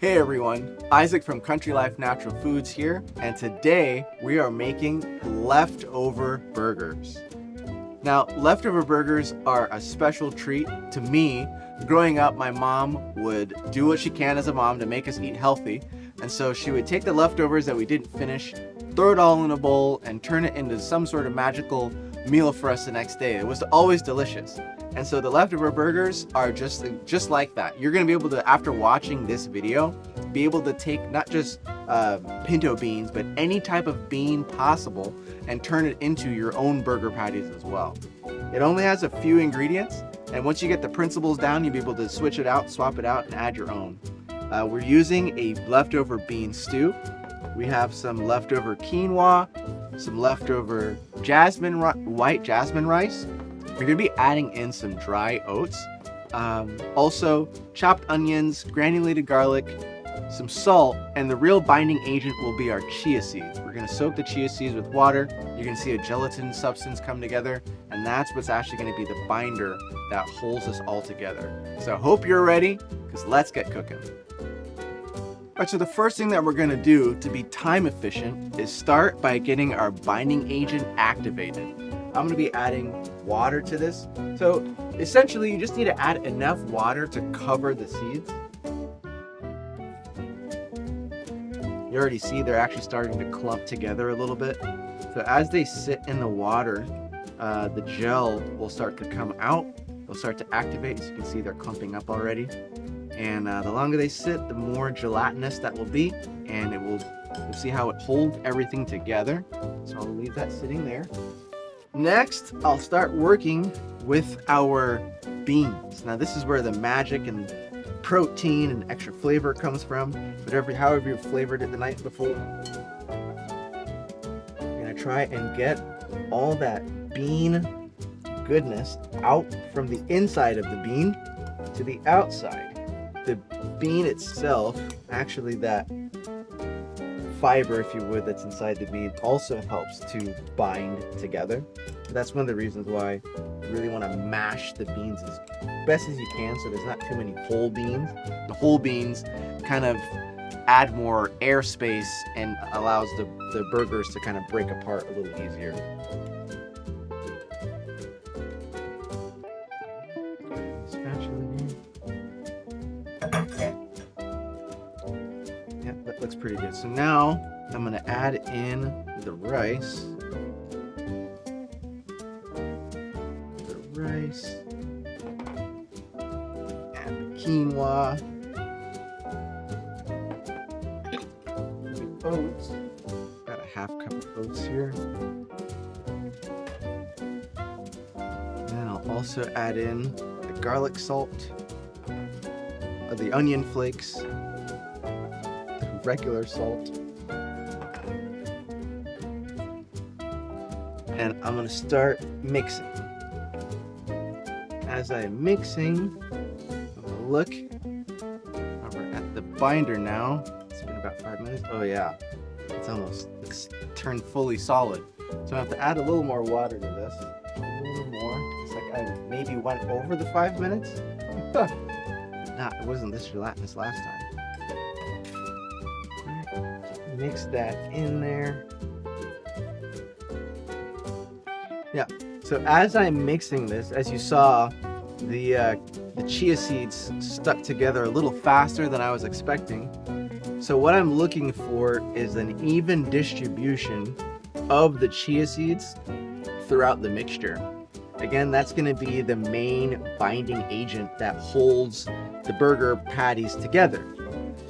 Hey everyone, Isaac from Country Life Natural Foods here, and today we are making leftover burgers. Now, leftover burgers are a special treat to me. Growing up, my mom would do what she can as a mom to make us eat healthy, and so she would take the leftovers that we didn't finish, throw it all in a bowl, and turn it into some sort of magical meal for us the next day. It was always delicious. And so the leftover burgers are just like that. You're gonna be able to, after watching this video, be able to take not just pinto beans, but any type of bean possible and turn it into your own burger patties as well. It only has a few ingredients, and once you get the principles down, you'll be able to switch it out, swap it out, and add your own. We're using a leftover bean stew. We have some leftover quinoa, some leftover white jasmine rice. We're gonna be adding in some dry oats, also chopped onions, granulated garlic, some salt, and the real binding agent will be our chia seeds. We're gonna soak the chia seeds with water. You're gonna see a gelatin substance come together, and that's what's actually gonna be the binder that holds us all together. So I hope you're ready, because let's get cooking. All right, so the first thing that we're gonna do to be time efficient is start by getting our binding agent activated. I'm gonna be adding water to this. So essentially you just need to add enough water to cover the seeds. You already see they're actually starting to clump together a little bit. So as they sit in the water, the gel will start to come out. They'll start to activate. As you can see, they're clumping up already. And the longer they sit, the more gelatinous that will be. And you'll see how it holds everything together. So I'll leave that sitting there. Next, I'll start working with our beans. Now this is where the magic and protein and extra flavor comes from. However you flavored it the night before. I'm gonna try and get all that bean goodness out from the inside of the bean to the outside. The bean itself, actually that fiber, if you would, that's inside the bean also helps to bind together. That's one of the reasons why you really want to mash the beans as best as you can so there's not too many whole beans. The whole beans kind of add more airspace and allows the burgers to kind of break apart a little easier. Yeah, that looks pretty good. So now I'm going to add in the rice. And the quinoa. The oats. Got a half cup of oats here. Then I'll also add in the garlic salt, the onion flakes, the regular salt. And I'm going to start mixing. As I'm mixing, I'm gonna look over at the binder now. It's been about 5 minutes. Oh yeah, it's turned fully solid. So I have to add a little more water to this. A little more. It's like I maybe went over the 5 minutes. It wasn't this gelatinous last time. Mix that in there. Yeah. So as I'm mixing this, as you saw, the chia seeds stuck together a little faster than I was expecting. So what I'm looking for is an even distribution of the chia seeds throughout the mixture. Again, that's going to be the main binding agent that holds the burger patties together.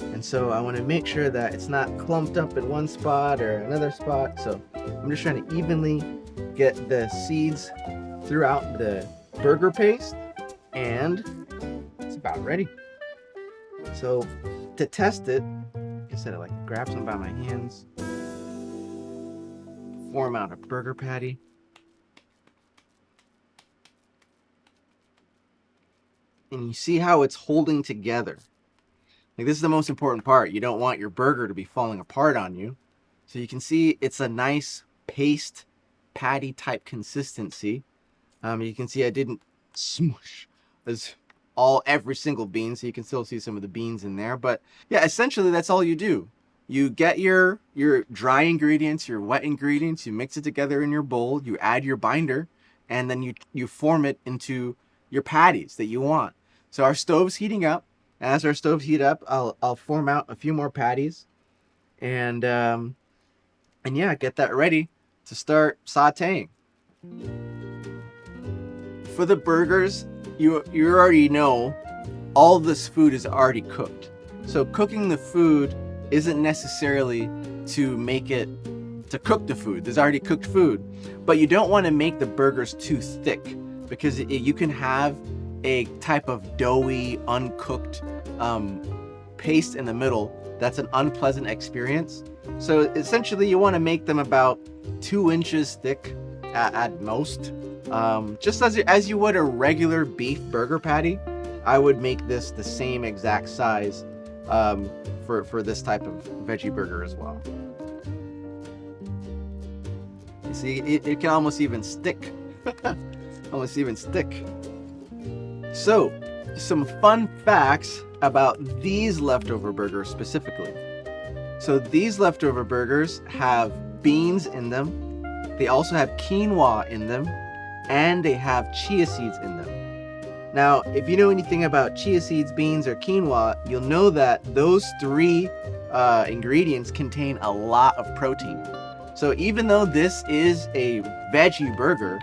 And so I want to make sure that it's not clumped up in one spot or another spot. So I'm just trying to evenly get the seeds throughout the burger paste, and it's about ready. So to test it, like I said, I like to grab some by my hands, form out a burger patty, and you see how it's holding together. Like, this is the most important part. You don't want your burger to be falling apart on you. So you can see it's a nice paste patty type consistency. You can see I didn't smush as every single bean, so you can still see some of the beans in there. But yeah, essentially that's all you do. You get your dry ingredients, your wet ingredients, you mix it together in your bowl, you add your binder, and then you form it into your patties that you want. So our stove's heating up. As our stoves heat up, I'll form out a few more patties, and yeah, get that ready to start sautéing. For the burgers, you already know all this food is already cooked. So cooking the food isn't necessarily to cook the food. There's already cooked food. But you don't want to make the burgers too thick, because you can have a type of doughy, uncooked paste in the middle that's an unpleasant experience. So essentially you want to make them about 2 inches thick at most. Just as you would a regular beef burger patty, I would make this the same exact size for this type of veggie burger as well. You see, it can almost even stick. Almost even stick. So, some fun facts about these leftover burgers specifically. So these leftover burgers have beans in them. They also have quinoa in them, and they have chia seeds in them. Now, if you know anything about chia seeds, beans, or quinoa, you'll know that those 3 ingredients contain a lot of protein. So even though this is a veggie burger,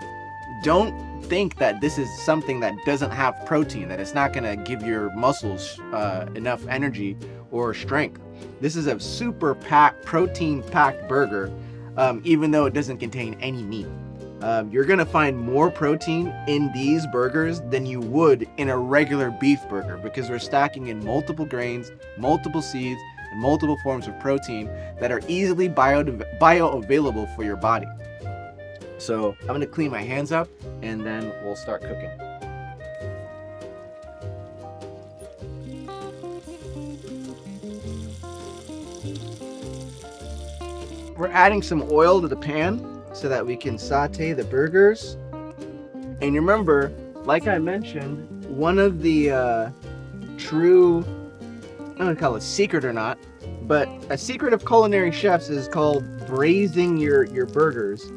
don't think that this is something that doesn't have protein, that it's not going to give your muscles enough energy or strength. This is a super protein-packed burger, even though it doesn't contain any meat. You're going to find more protein in these burgers than you would in a regular beef burger, because we're stacking in multiple grains, multiple seeds, and multiple forms of protein that are easily bioavailable for your body. So I'm going to clean my hands up, and then we'll start cooking. We're adding some oil to the pan so that we can saute the burgers. And remember, like I mentioned, one of the true, I don't know if call it secret or not, but a secret of culinary chefs is called braising your burgers.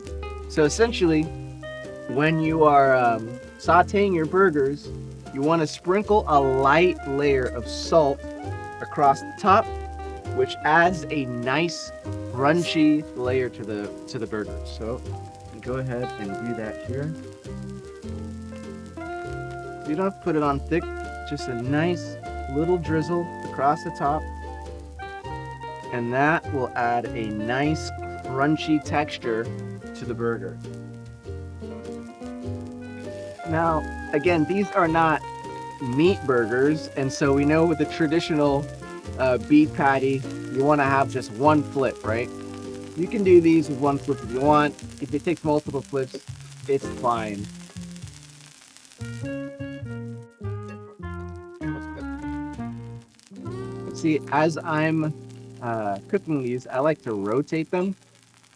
So essentially, when you are sauteing your burgers, you want to sprinkle a light layer of salt across the top, which adds a nice crunchy layer to the burgers. So go ahead and do that here. You don't have to put it on thick, just a nice little drizzle across the top, and that will add a nice crunchy texture to the burger. Now, again, these are not meat burgers, and so we know with the traditional beef patty, you want to have just one flip, right? You can do these with one flip if you want. If it takes multiple flips, it's fine. See, as I'm cooking these, I like to rotate them.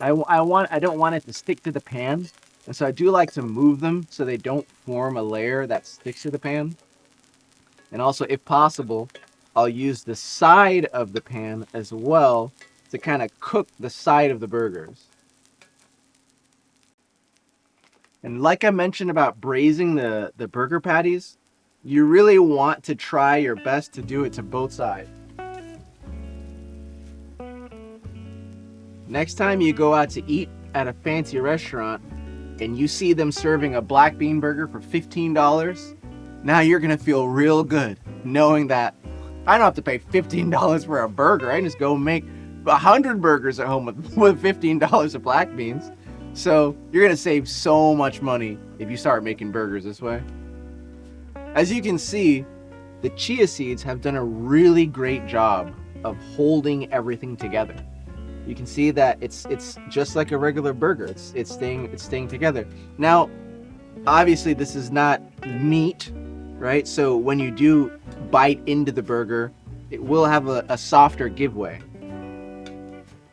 I don't want it to stick to the pan, and so I do like to move them so they don't form a layer that sticks to the pan. And also, if possible, I'll use the side of the pan as well to kind of cook the side of the burgers. And like I mentioned about braising the burger patties, you really want to try your best to do it to both sides. Next time you go out to eat at a fancy restaurant and you see them serving a black bean burger for $15, now you're gonna feel real good knowing that I don't have to pay $15 for a burger. I can just go make 100 burgers at home with $15 of black beans. So you're gonna save so much money if you start making burgers this way. As you can see, the chia seeds have done a really great job of holding everything together. You can see that it's just like a regular burger. It's staying together. Now, obviously this is not meat, right? So when you do bite into the burger, it will have a softer giveaway.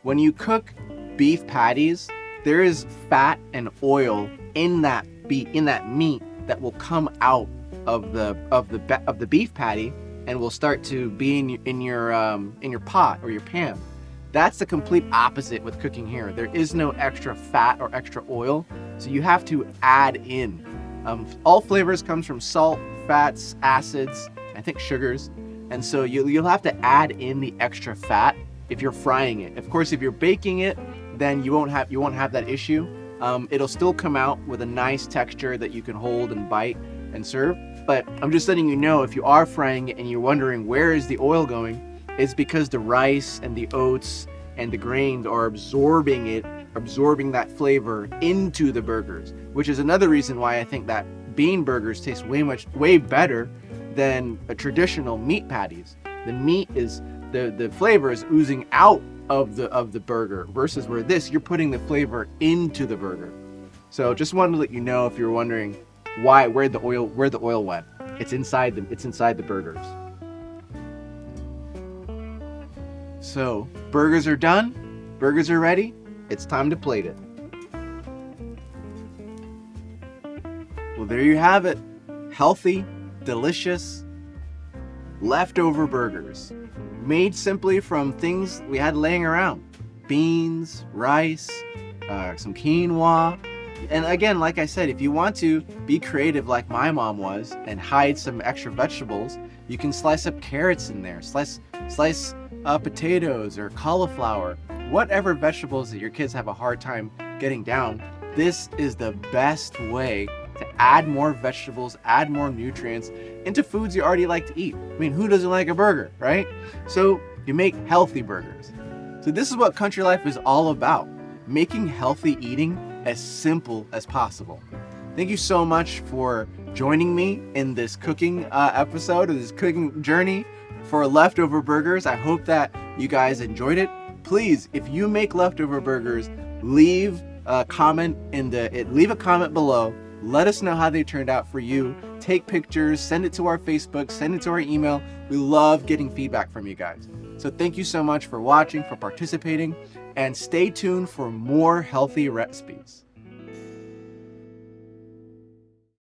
When you cook beef patties, there is fat and oil in that meat that will come out of the beef patty and will start to be in your pot or your pan. That's the complete opposite with cooking here. There is no extra fat or extra oil, so you have to add in. All flavors comes from salt, fats, acids, I think sugars, and so you'll have to add in the extra fat if you're frying it. Of course, if you're baking it, then you won't have that issue. It'll still come out with a nice texture that you can hold and bite and serve. But I'm just letting you know, if you are frying it and you're wondering where is the oil going, it's because the rice and the oats and the grains are absorbing that flavor into the burgers, which is another reason why I think that bean burgers taste way better than a traditional meat patties. The meat is the flavor is oozing out of the burger, versus where this, you're putting the flavor into the burger. So just wanted to let you know if you're wondering where the oil went. It's inside the burgers. So burgers are done, burgers are ready. It's time to plate it. Well, there you have it. Healthy, delicious, leftover burgers. Made simply from things we had laying around. Beans, rice, some quinoa. And again, like I said, if you want to be creative like my mom was and hide some extra vegetables, you can slice up carrots in there, slice potatoes or cauliflower, whatever vegetables that your kids have a hard time getting down. This is the best way to add more vegetables, add more nutrients into foods you already like to eat. I mean, who doesn't like a burger, right? So you make healthy burgers. So this is what Country Life is all about, making healthy eating as simple as possible. Thank you so much for joining me in this cooking episode, or this cooking journey for leftover burgers. I hope that you guys enjoyed it. Please, if you make leftover burgers, leave a comment below. Let us know how they turned out for you. Take pictures, send it to our Facebook, send it to our email. We love getting feedback from you guys. So thank you so much for watching, for participating, and stay tuned for more healthy recipes.